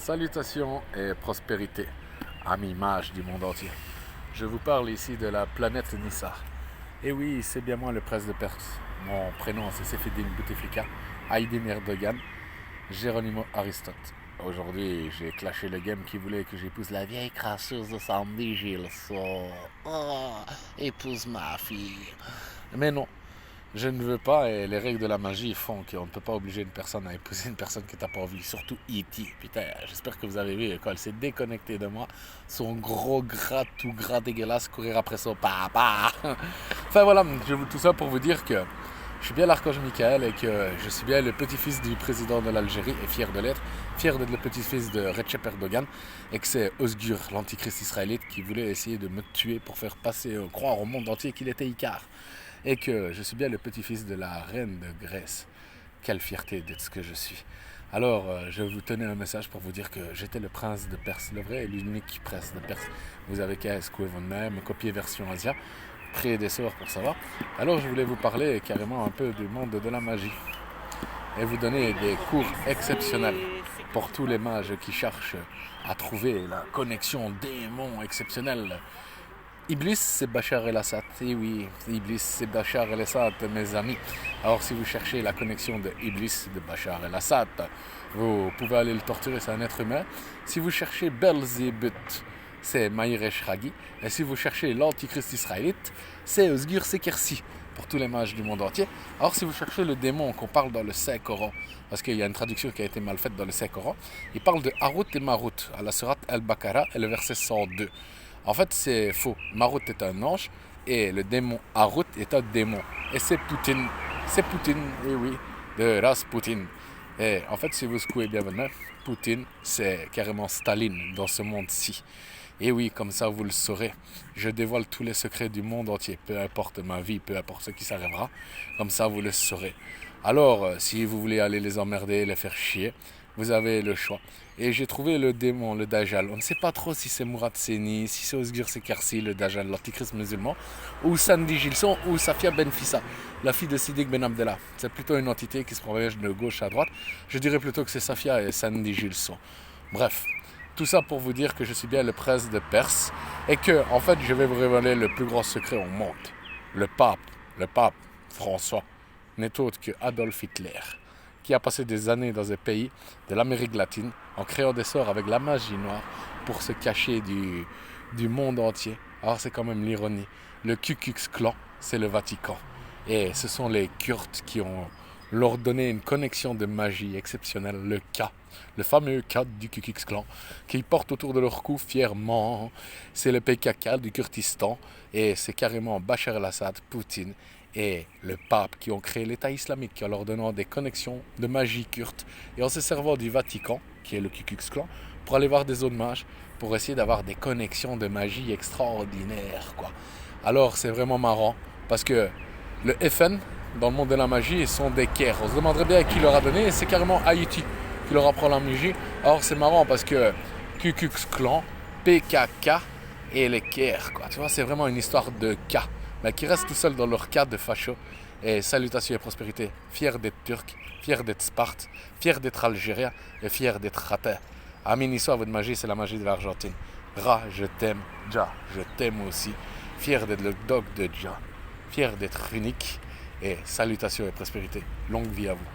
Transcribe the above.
Salutations et prospérité, amis mages du monde entier. Je vous parle ici de la planète Nissa. Et oui, c'est bien moi le prince de Perse. Mon prénom c'est Sefeddin Bouteflika, Aydin Erdogan, Geronimo Aristote. Aujourd'hui, j'ai clashé le game qui voulait que j'épouse la vieille crasseuse de Sandy Gilson. Oh, épouse ma fille. Mais non, je ne veux pas, et les règles de la magie font qu'on ne peut pas obliger une personne à épouser une personne que t'as pas envie. Surtout E.T. Putain, j'espère que vous avez vu quand elle s'est déconnectée de moi, son gros gras tout gras dégueulasse courir après son papa. Enfin voilà, tout ça pour vous dire que je suis bien l'archange Michael et que je suis bien le petit-fils du président de l'Algérie et fier de l'être, fier d'être le petit-fils de Recep Erdogan et que c'est Özgür, l'antichrist israélite, qui voulait essayer de me tuer pour faire croire au monde entier qu'il était Icar. Et que je suis bien le petit-fils de la reine de Grèce. Quelle fierté d'être ce que je suis. Alors, je vous tenais un message pour vous dire que j'étais le prince de Perse, le vrai et l'unique prince de Perse. Vous avez qu'à escouer vous-même, copier version Asia, prier des sorts pour savoir. Alors, je voulais vous parler carrément un peu du monde de la magie et vous donner des cours exceptionnels pour tous les mages qui cherchent à trouver la connexion démon exceptionnelle. Iblis, c'est Bachar el-Assad. Et oui, Iblis, c'est Bachar el-Assad, mes amis. Alors, si vous cherchez la connexion de Iblis, de Bachar el-Assad, vous pouvez aller le torturer, c'est un être humain. Si vous cherchez Belzébuth, c'est Maïr Eshraghi. Et si vous cherchez l'antichrist israélite, c'est Özgür Sekersi, pour tous les mages du monde entier. Alors, si vous cherchez le démon qu'on parle dans le Saint-Coran, parce qu'il y a une traduction qui a été mal faite dans le Saint-Coran, il parle de Harut et Marut, à la sourate Al-Baqarah, et le verset 102. En fait, c'est faux. Marut est un ange et le démon Harut est un démon. Et c'est Poutine, et oui, de Rasputin. Et en fait, si vous secouez bien votre main, Poutine, c'est carrément Staline dans ce monde-ci. Et oui, comme ça, vous le saurez. Je dévoile tous les secrets du monde entier, peu importe ma vie, peu importe ce qui s'arrivera. Comme ça, vous le saurez. Alors, si vous voulez aller les emmerder, les faire chier, vous avez le choix. Et j'ai trouvé le démon, le Dajjal. On ne sait pas trop si c'est Mourad Seni, si c'est Özgür Sekersi, le Dajjal, l'antichrist musulman, ou Sandy Gilson, ou Safia Benfissa, la fille de Siddiq Ben Abdallah. C'est plutôt une entité qui se promène de gauche à droite. Je dirais plutôt que c'est Safia et Sandy Gilson. Bref, tout ça pour vous dire que je suis bien le prince de Perse et que, en fait, je vais vous révéler le plus grand secret au monde. Le pape François, n'est autre que Adolf Hitler, qui a passé des années dans un pays de l'Amérique latine en créant des sorts avec la magie noire pour se cacher du monde entier. Alors c'est quand même l'ironie. Le Ku Klux Klan, c'est le Vatican. Et ce sont les Kurdes qui ont leur donné une connexion de magie exceptionnelle, le K, le fameux K du Ku Klux Klan, qu'ils portent autour de leur cou fièrement. C'est le PKK du Kurdistan et c'est carrément Bachar el-Assad, Poutine et le pape qui ont créé l'État islamique en leur donnant des connexions de magie kurde et en se servant du Vatican, qui est le Ku Klux Klan, pour aller voir des zones mages, pour essayer d'avoir des connexions de magie extraordinaires, quoi. Alors c'est vraiment marrant, parce que le FN, dans le monde de la magie, ils sont des Kers. On se demanderait bien qui leur a donné, et c'est carrément Haïti qui leur apprend la magie. Alors c'est marrant, parce que Ku Klux Klan, PKK et les Kers, quoi. Tu vois, c'est vraiment une histoire de K. Mais qui restent tout seuls dans leur cas de facho. Et salutations et prospérité. Fier d'être turc, fier d'être Sparte, fier d'être algérien et fier d'être raté. Amin Issa, votre magie, c'est la magie de l'Argentine. Ra, je t'aime. Ja, je t'aime aussi. Fier d'être le dog de Ja. Fier d'être unique. Et salutations et prospérité. Longue vie à vous.